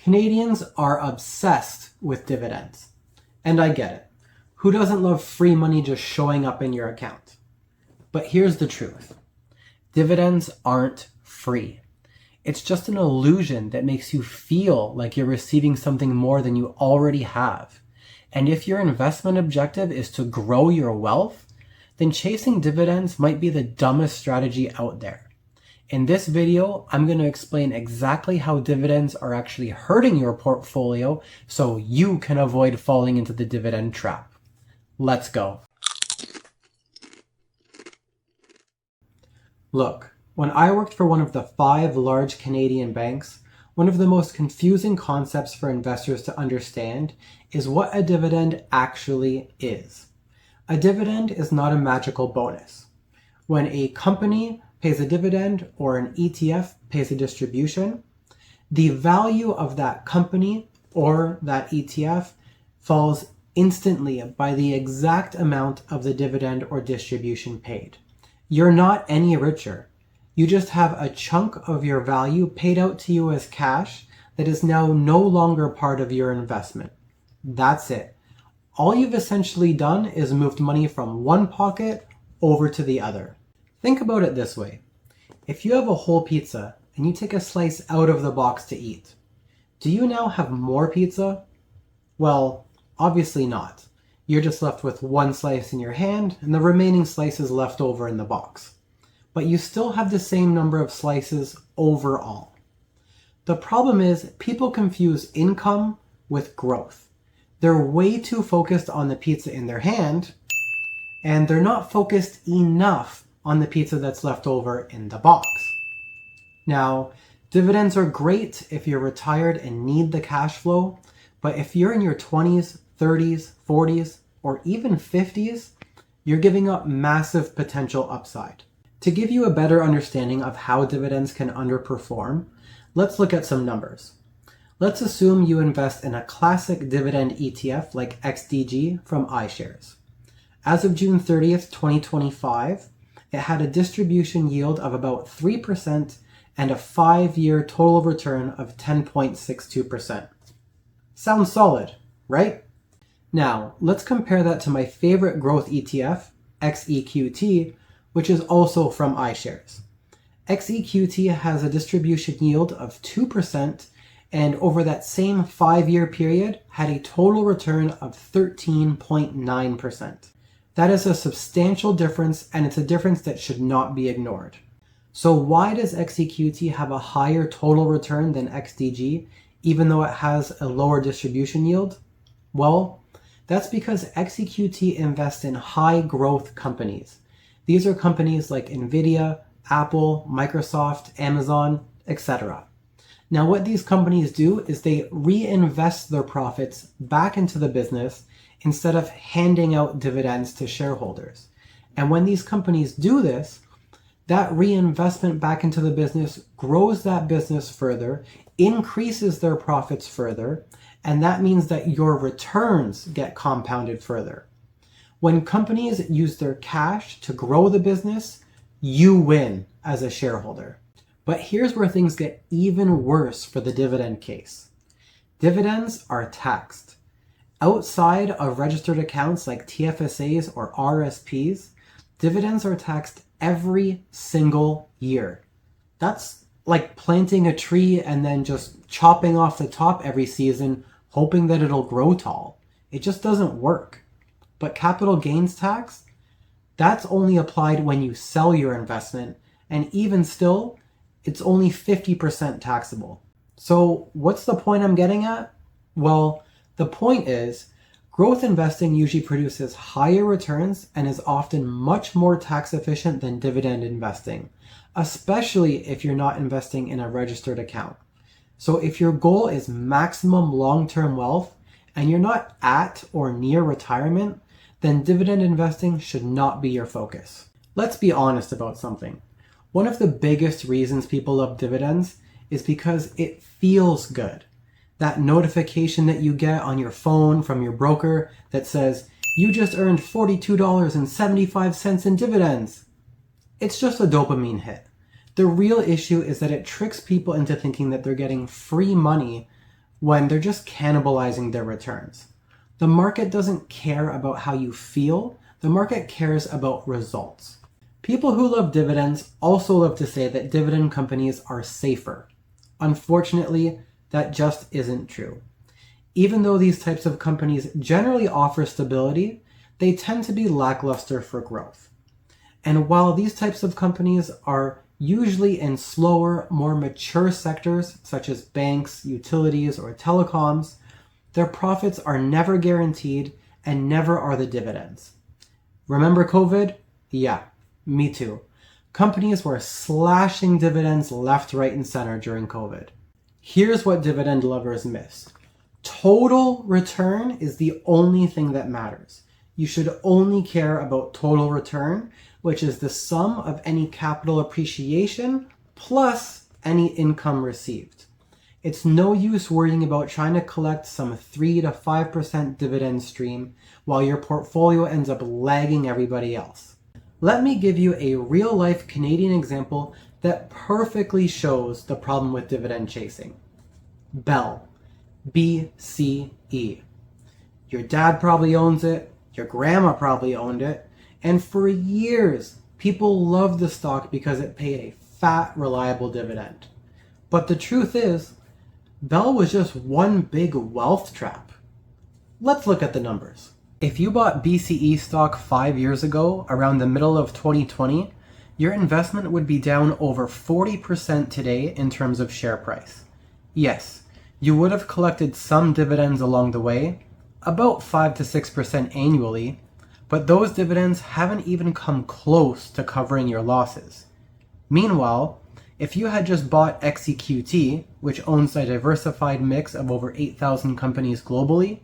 Canadians are obsessed with dividends. And I get it. Who doesn't love free money just showing up in your account? But here's the truth. Dividends aren't free. It's just an illusion that makes you feel like you're receiving something more than you already have. And if your investment objective is to grow your wealth, then chasing dividends might be the dumbest strategy out there. In this video, I'm going to explain exactly how dividends are actually hurting your portfolio so you can avoid falling into the dividend trap. Let's go. Look, when I worked for one of the 5 large Canadian banks, one of the most confusing concepts for investors to understand is what a dividend actually is. A dividend is not a magical bonus. When a company pays a dividend or an ETF pays a distribution, the value of that company or that ETF falls instantly by the exact amount of the dividend or distribution paid. You're not any richer. You just have a chunk of your value paid out to you as cash that is now no longer part of your investment. That's it. All you've essentially done is moved money from one pocket over to the other. Think about it this way. If you have a whole pizza and you take a slice out of the box to eat, do you now have more pizza? Well, obviously not. You're just left with one slice in your hand and the remaining slices left over in the box. But you still have the same number of slices overall. The problem is people confuse income with growth. They're way too focused on the pizza in their hand, and they're not focused enough on the pizza that's left over in the box. Now, dividends are great if you're retired and need the cash flow, but if you're in your 20s, 30s, 40s, or even 50s, you're giving up massive potential upside. To give you a better understanding of how dividends can underperform, let's look at some numbers. Let's assume you invest in a classic dividend ETF like XDG from iShares. As of June 30th, 2025, it had a distribution yield of about 3% and a 5-year total return of 10.62%. Sounds solid, right? Now, let's compare that to my favorite growth ETF, XEQT, which is also from iShares. XEQT has a distribution yield of 2% and over that same 5-year period had a total return of 13.9%. That is a substantial difference, and it's a difference that should not be ignored. So why does XEQT have a higher total return than XDG, even though it has a lower distribution yield? Well, that's because XEQT invests in high growth companies. These are companies like Nvidia, Apple, Microsoft, Amazon, etc. Now what these companies do is they reinvest their profits back into the business instead of handing out dividends to shareholders. And when these companies do this, that reinvestment back into the business grows that business further, increases their profits further, and that means that your returns get compounded further. When companies use their cash to grow the business, you win as a shareholder. But here's where things get even worse for the dividend case. Dividends are taxed. Outside of registered accounts like TFSAs or RSPs, dividends are taxed every single year. That's like planting a tree and then just chopping off the top every season, hoping that it'll grow tall. It just doesn't work. But capital gains tax, that's only applied when you sell your investment, and even still, it's only 50% taxable. So what's the point I'm getting at? Well, the point is, growth investing usually produces higher returns and is often much more tax efficient than dividend investing, especially if you're not investing in a registered account. So if your goal is maximum long-term wealth and you're not at or near retirement, then dividend investing should not be your focus. Let's be honest about something. One of the biggest reasons people love dividends is because it feels good. That notification that you get on your phone from your broker that says, you just earned $42.75 in dividends. It's just a dopamine hit. The real issue is that it tricks people into thinking that they're getting free money when they're just cannibalizing their returns. The market doesn't care about how you feel, the market cares about results. People who love dividends also love to say that dividend companies are safer. Unfortunately, that just isn't true. Even though these types of companies generally offer stability, they tend to be lackluster for growth. And while these types of companies are usually in slower, more mature sectors such as banks, utilities, or telecoms, their profits are never guaranteed and never are the dividends. Remember COVID? Yeah, me too. Companies were slashing dividends left, right, and center during COVID. Here's what dividend lovers miss. Total return is the only thing that matters. You should only care about total return, which is the sum of any capital appreciation plus any income received. It's no use worrying about trying to collect some 3 to 5% dividend stream while your portfolio ends up lagging everybody else. Let me give you a real-life Canadian example that perfectly shows the problem with dividend chasing. Bell. BCE. Your dad probably owns it, your grandma probably owned it, and for years, people loved the stock because it paid a fat, reliable dividend. But the truth is, Bell was just one big wealth trap. Let's look at the numbers. If you bought BCE stock 5 years ago, around the middle of 2020, your investment would be down over 40% today in terms of share price. Yes, you would have collected some dividends along the way, about 5 to 6% annually, but those dividends haven't even come close to covering your losses. Meanwhile, if you had just bought XEQT, which owns a diversified mix of over 8,000 companies globally,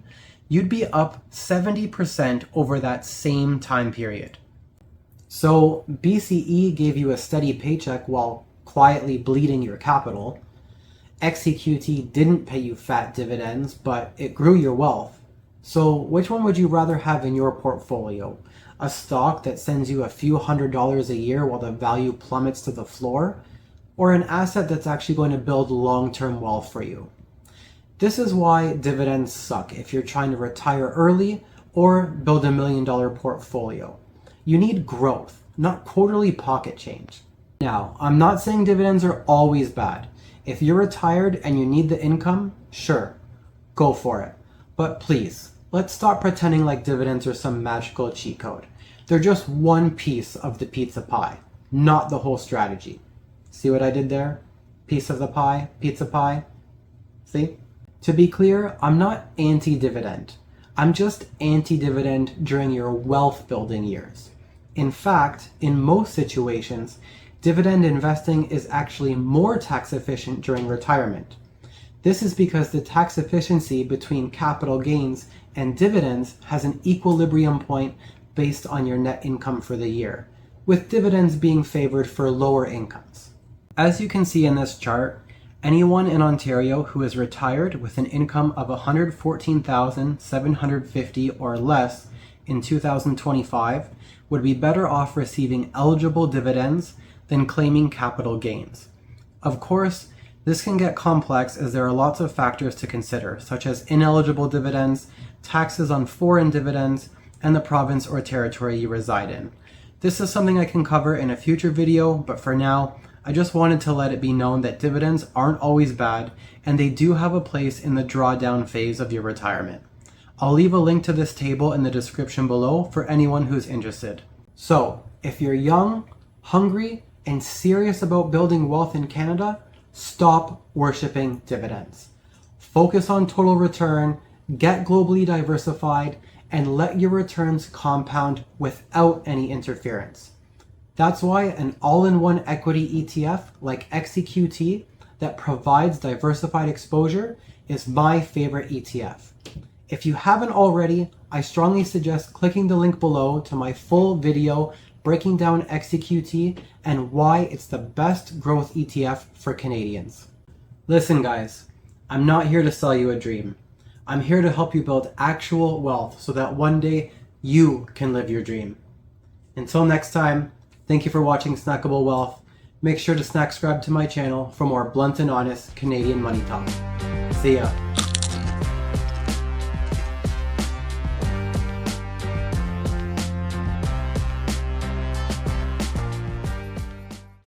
you'd be up 70% over that same time period. So BCE gave you a steady paycheck while quietly bleeding your capital. XEQT didn't pay you fat dividends, but it grew your wealth. So which one would you rather have in your portfolio? A stock that sends you a few $100s a year while the value plummets to the floor? Or an asset that's actually going to build long-term wealth for you? This is why dividends suck if you're trying to retire early or build $1 million portfolio. You need growth, not quarterly pocket change. Now, I'm not saying dividends are always bad. If you're retired and you need the income, sure, go for it. But please, let's stop pretending like dividends are some magical cheat code. They're just one piece of the pizza pie, not the whole strategy. See what I did there? Piece of the pie, pizza pie. See? To be clear, I'm not anti-dividend. I'm just anti-dividend during your wealth building years. In fact, in most situations, dividend investing is actually more tax efficient during retirement. This is because the tax efficiency between capital gains and dividends has an equilibrium point based on your net income for the year, with dividends being favored for lower incomes. As you can see in this chart, anyone in Ontario who is retired with an income of $114,750 or less in 2025 would be better off receiving eligible dividends than claiming capital gains. Of course, this can get complex as there are lots of factors to consider, such as ineligible dividends, taxes on foreign dividends, and the province or territory you reside in. This is something I can cover in a future video, but for now, I just wanted to let it be known that dividends aren't always bad, and they do have a place in the drawdown phase of your retirement. I'll leave a link to this table in the description below for anyone who's interested. So, if you're young, hungry, and serious about building wealth in Canada, stop worshiping dividends. Focus on total return, get globally diversified, and let your returns compound without any interference. That's why an all-in-one equity ETF like XEQT that provides diversified exposure is my favorite ETF. If you haven't already, I strongly suggest clicking the link below to my full video breaking down XEQT and why it's the best growth ETF for Canadians. Listen guys, I'm not here to sell you a dream. I'm here to help you build actual wealth so that one day you can live your dream. Until next time, thank you for watching Snackable Wealth. Make sure to subscribe to my channel for more blunt and honest Canadian money talk. See ya.